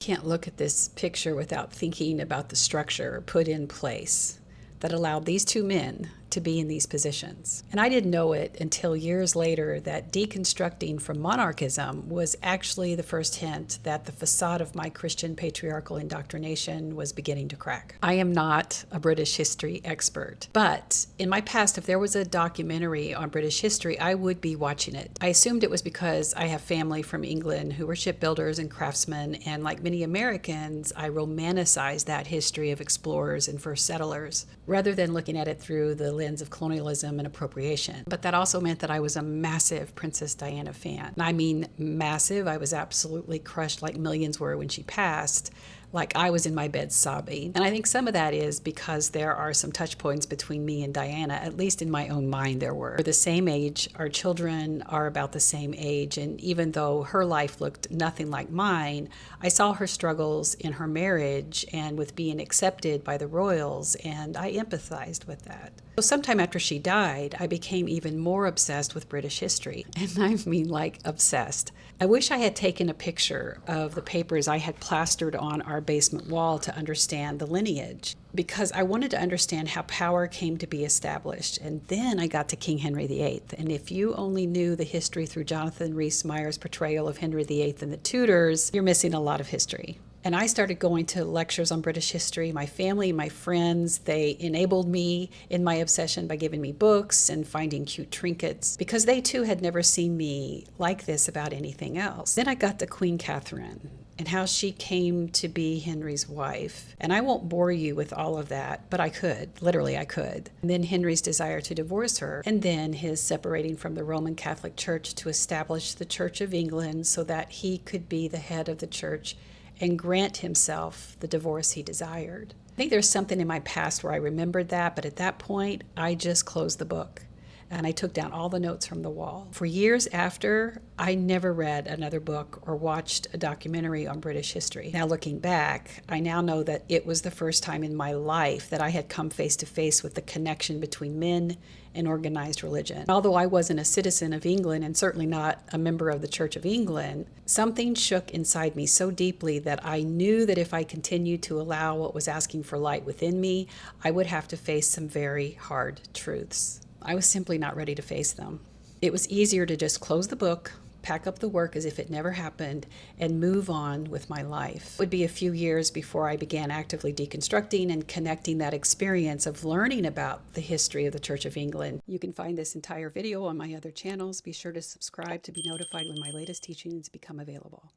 Can't look at this picture without thinking about the structure put in place that allowed these two men to be in these positions. And I didn't know it until years later that deconstructing from monarchism was actually the first hint that the facade of my Christian patriarchal indoctrination was beginning to crack. I am not a British history expert, but in my past, if there was a documentary on British history, I would be watching it. I assumed it was because I have family from England who were shipbuilders and craftsmen, and like many Americans, I romanticized that history of explorers and first settlers, rather than looking at it through the lens of colonialism and appropriation. But that also meant that I was a massive Princess Diana fan. And I mean massive. I was absolutely crushed like millions were when she passed. Like I was in my bed sobbing. And I think some of that is because there are some touch points between me and Diana, at least in my own mind there were. We're the same age, our children are about the same age, and even though her life looked nothing like mine, I saw her struggles in her marriage and with being accepted by the royals, and I empathized with that. So sometime after she died, I became even more obsessed with British history. And I mean like obsessed. I wish I had taken a picture of the papers I had plastered on our basement wall to understand the lineage, because I wanted to understand how power came to be established. And then I got to King Henry VIII. And if you only knew the history through Jonathan Rhys-Meyer's portrayal of Henry VIII and the Tudors, you're missing a lot of history. And I started going to lectures on British history. My family, my friends, they enabled me in my obsession by giving me books and finding cute trinkets, because they too had never seen me like this about anything else. Then I got to Queen Catherine and how she came to be Henry's wife. And I won't bore you with all of that, but I could. Literally, I could. And then Henry's desire to divorce her, and then his separating from the Roman Catholic Church to establish the Church of England so that he could be the head of the church and grant himself the divorce he desired. I think there's something in my past where I remembered that, but at that point, I just closed the book and I took down all the notes from the wall. For years after, I never read another book or watched a documentary on British history. Now looking back, I now know that it was the first time in my life that I had come face to face with the connection between men and organized religion. Although I wasn't a citizen of England and certainly not a member of the Church of England, something shook inside me so deeply that I knew that if I continued to allow what was asking for light within me, I would have to face some very hard truths. I was simply not ready to face them. It was easier to just close the book, pack up the work as if it never happened, and move on with my life. It would be a few years before I began actively deconstructing and connecting that experience of learning about the history of the Church of England. You can find this entire video on my other channels. Be sure to subscribe to be notified when my latest teachings become available.